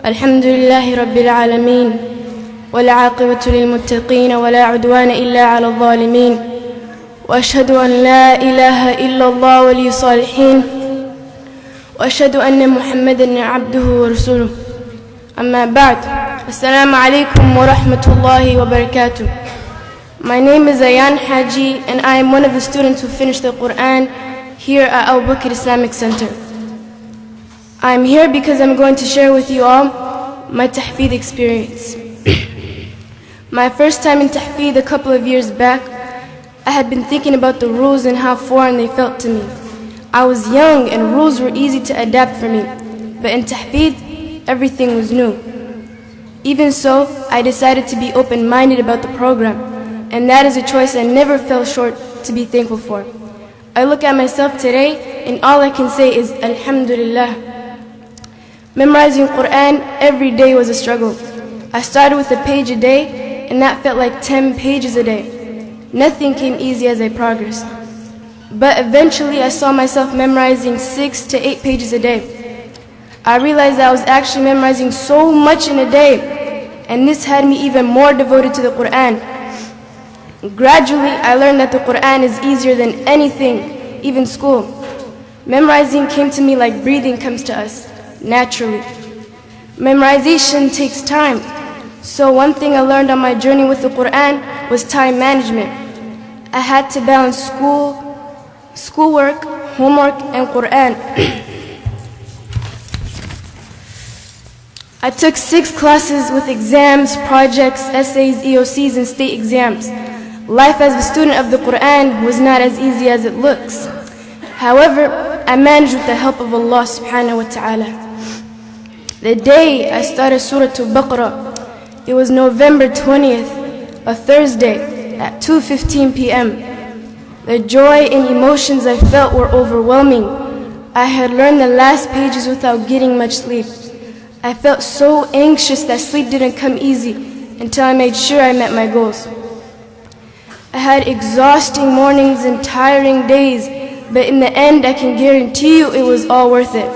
الحمد لله رب العالمين والعاقبة للمتقين ولا عدوان إلا على الظالمين وأشهد أن لا إله إلا الله ولي الصالحين وأشهد أن محمدا عبده ورسوله أما بعد السلام عليكم ورحمة الله وبركاته. My name is Ayan Haji and I am one of the students who finished the Quran here at Abu Bakr Islamic Center. I'm here because I'm going to share with you all my tahfeed experience. My first time in tahfeed a couple of years back, I had been thinking about the rules and how foreign they felt to me. I was young and rules were easy to adapt for me, but in tahfeed, everything was new. Even so, I decided to be open-minded about the program, and that is a choice I never fell short to be thankful for. I look at myself today and all I can say is Alhamdulillah. Memorizing Quran every day was a struggle. I started with a page a day and that felt like 10 pages a day. Nothing came easy as I progressed. But eventually I saw myself memorizing 6 to 8 pages a day. I realized I was actually memorizing so much in a day, and this had me even more devoted to the Quran. Gradually I learned that the Quran is easier than anything, even school. Memorizing came to me like breathing comes to us, naturally. Memorization takes time. So one thing I learned on my journey with the Quran was time management. I had to balance schoolwork, homework, and Quran. I took 6 classes with exams, projects, essays, EOCs, and state exams. Life as a student of the Quran was not as easy as it looks. However, I managed with the help of Allah subhanahu wa ta'ala. The day I started Surah Al-Baqarah, it was November 20th, a Thursday at 2:15 p.m. The joy and emotions I felt were overwhelming. I had learned the last pages without getting much sleep. I felt so anxious that sleep didn't come easy until I made sure I met my goals. I had exhausting mornings and tiring days, but in the end I can guarantee you it was all worth it.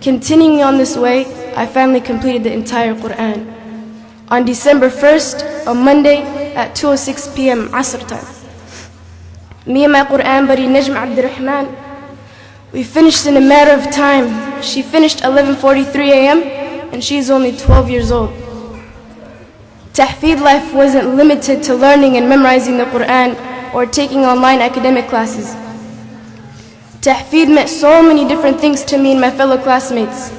Continuing on this way, I finally completed the entire Quran. On December 1st, a Monday at 2:06 p.m. Asr time. Me and my Quran buddy Najm Abdurrahman, we finished in a matter of time. She finished 11:43 a.m. and she's only 12 years old. Tahfeed life wasn't limited to learning and memorizing the Quran or taking online academic classes. Tahfeed meant so many different things to me and my fellow classmates.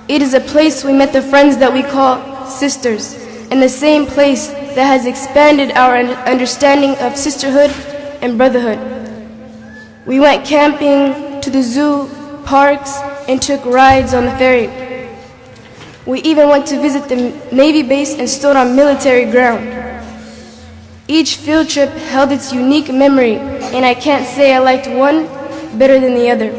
It is a place we met the friends that we call sisters, and the same place that has expanded our understanding of sisterhood and brotherhood. We went camping, to the zoo, parks, and took rides on the ferry. We even went to visit the Navy base and stood on military ground. Each field trip held its unique memory, and I can't say I liked one better than the other.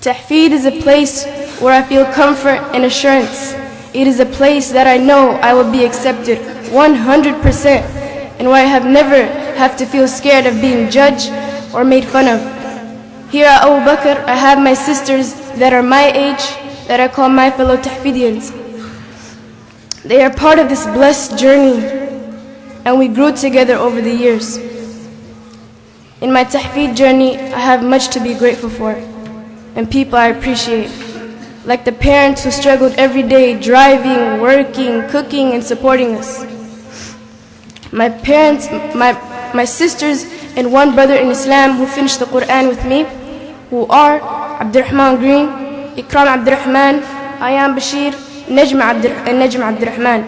Tahfeed is a place where I feel comfort and assurance. It is a place that I know I will be accepted 100%, and where I have never have to feel scared of being judged or made fun of. Here at Abu Bakr, I have my sisters that are my age, that I call my fellow Tahfeedians. They are part of this blessed journey, and we grew together over the years. In my Tahfeed journey, I have much to be grateful for, and people I appreciate, like the parents who struggled every day driving, working, cooking, and supporting us. My parents, my sisters, and one brother in Islam who finished the Quran with me, who are Abdurrahman Green, Ikram Abdurrahman, Ayan Bashir, and Najm Abdurrahman.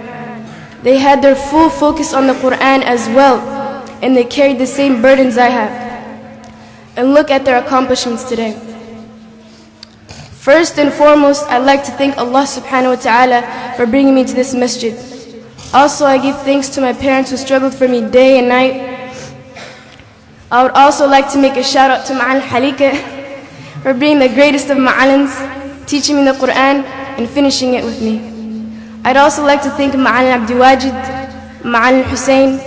They had their full focus on the Quran as well, and they carried the same burdens I have. And look at their accomplishments today. First and foremost, I'd like to thank Allah subhanahu wa ta'ala for bringing me to this masjid. Also, I give thanks to my parents who struggled for me day and night. I would also like to make a shout out to Ma'al Halika for being the greatest of Ma'alins, teaching me the Quran and finishing it with me. I'd also like to thank Ma'al Abdi Wajid, Ma'al Hussein,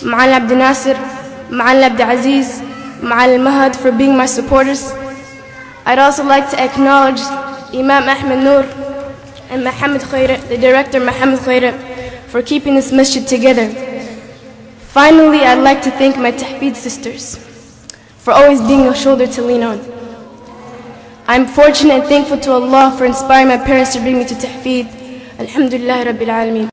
Ma'al Abdi Nasir, Ma'al Abdi Aziz, Ma'al Mahad for being my supporters. I'd also like to acknowledge Imam Ahmed Noor and Muhammad Khaira, the director Muhammad Khaira, for keeping this masjid together. Finally, I'd like to thank my Tahfeed sisters for always being a shoulder to lean on. I'm fortunate and thankful to Allah for inspiring my parents to bring me to Tahfeed. Alhamdulillah Rabbil Alameen.